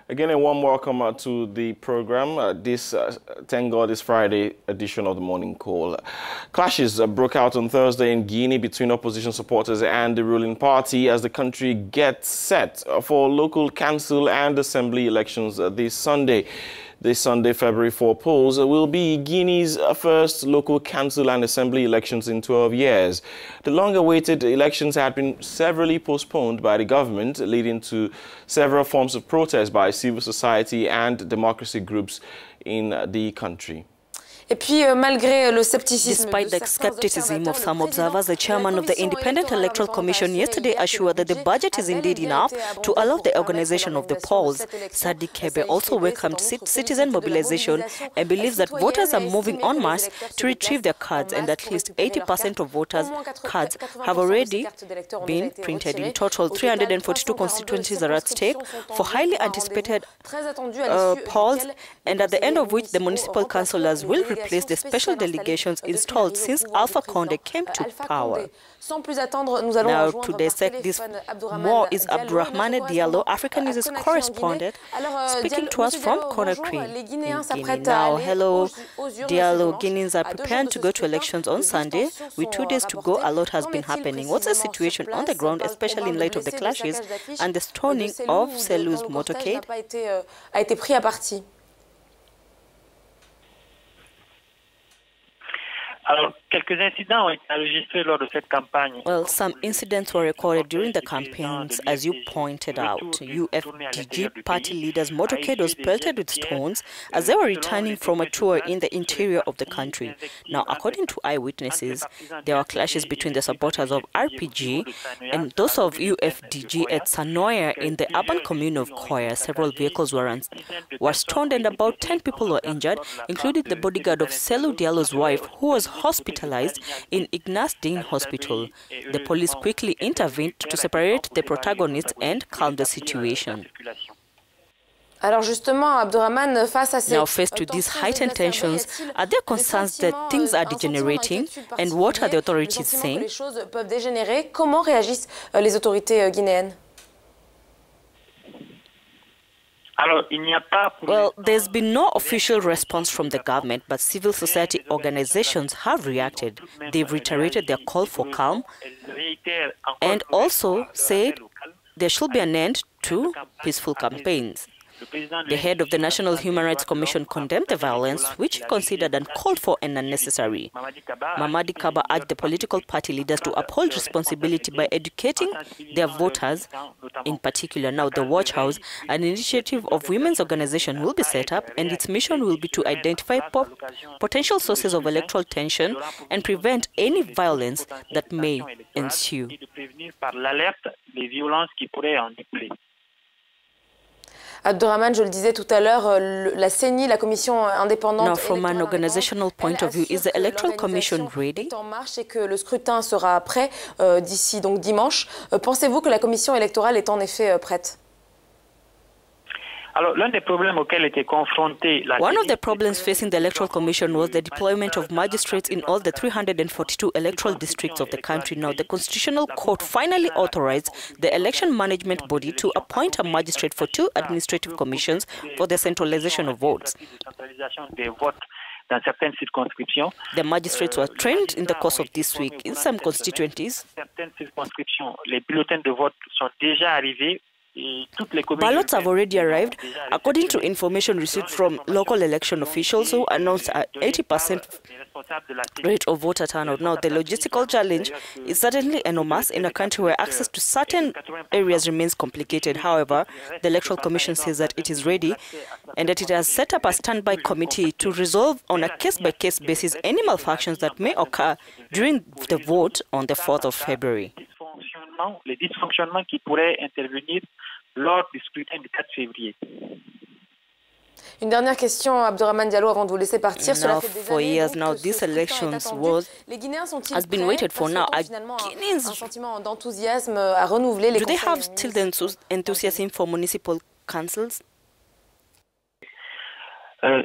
Again, a warm welcome to the program. Thank God, this Friday edition of the Morning Call. Clashes broke out on Thursday in Guinea between opposition supporters and the ruling party as the country gets set for local council and assembly elections this Sunday. This Sunday, February 4 polls will be Guinea's first local council and assembly elections in 12 years. The long-awaited elections had been severally postponed by the government, leading to several forms of protest by civil society and democracy groups in the country. Despite the skepticism of some observers, the chairman of the Independent Electoral Commission yesterday assured that the budget is indeed enough to allow the organization of the polls. Sadi Kebe also welcomed citizen mobilization and believes that voters are moving en masse to retrieve their cards, and at least 80% of voters' cards have already been printed. In total, 342 constituencies are at stake for highly anticipated polls, and at the end of which the municipal councillors will replace the special delegations installed since Alpha Condé came to power. Now, to dissect this more is Abdourahmane Diallo, Africanews' correspondent, speaking to us from Conakry in Guinea. Now, hello, Diallo. Guineans are preparing to go to elections on Sunday. With 2 days to go, a lot has been happening. What's the situation on the ground, especially in light of the clashes and the stoning of Selou's motorcade? Well, some incidents were recorded during the campaigns, as you pointed out. UFDG party leaders' motorcade was pelted with stones as they were returning from a tour in the interior of the country. Now, according to eyewitnesses, there were clashes between the supporters of RPG and those of UFDG at Sanoya in the urban commune of Koya. Several vehicles were stoned and about 10 people were injured, including the bodyguard of Selou Diallo's wife, who was hospitalized in Ignace Dine Hospital. The police quickly intervened to separate the protagonists and calm the situation. Now, faced with these heightened tensions, are there concerns that things are degenerating, and what are the authorities saying? Well, there's been no official response from the government, but civil society organizations have reacted. They've reiterated their call for calm and also said there should be an end to peaceful campaigns. The head of the National Human Rights Commission condemned the violence, which he considered uncalled for and unnecessary. Mamadi Kaba urged the political party leaders to uphold responsibility by educating their voters in particular. Now, the Watch House, an initiative of women's organization, will be set up, and its mission will be to identify potential sources of electoral tension and prevent any violence that may ensue. Abdourahmane, je le disais tout à l'heure, la CENI, la commission indépendante. Now, from an organizational point of view, is the Electoral Commission ready? En marche et que le scrutin sera prêt d'ici donc dimanche. Pensez-vous que la commission électorale est en effet prête? One of the problems facing the Electoral Commission was the deployment of magistrates in all the 342 electoral districts of the country. Now, the Constitutional Court finally authorized the election management body to appoint a magistrate for 2 administrative commissions for the centralization of votes. The magistrates were trained in the course of this week in some constituencies. Ballots have already arrived, according to information received from local election officials who announced an 80% rate of voter turnout. Now, the logistical challenge is certainly enormous in a country where access to certain areas remains complicated. However, the Electoral Commission says that it is ready and that it has set up a standby committee to resolve on a case-by-case basis any malfunctions that may occur during the vote on the 4th of February. Les dysfonctionnements qui pourraient intervenir lors du scrutin du 4 février. Une dernière question, Abdourahmane Diallo, avant de vous laisser partir. Now, for years now, this election has been waited for now. Guineans, un sentiment d'enthousiasme à renouveler les. Do they have still the enthusiasm for municipal councils? Well,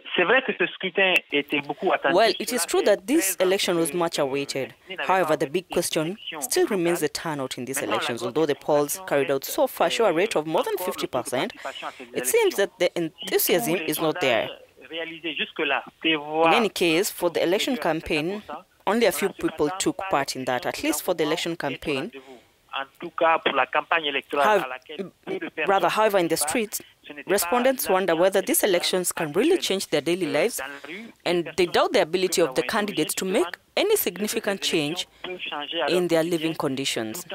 it is true that this election was much awaited. However, the big question still remains the turnout in these elections. Although the polls carried out so far show a rate of more than 50%, it seems that the enthusiasm is not there. In any case, for the election campaign, only a few people took part in that, at least for the election campaign. However, in the streets, respondents wonder whether these elections can really change their daily lives, and they doubt the ability of the candidates to make any significant change in their living conditions.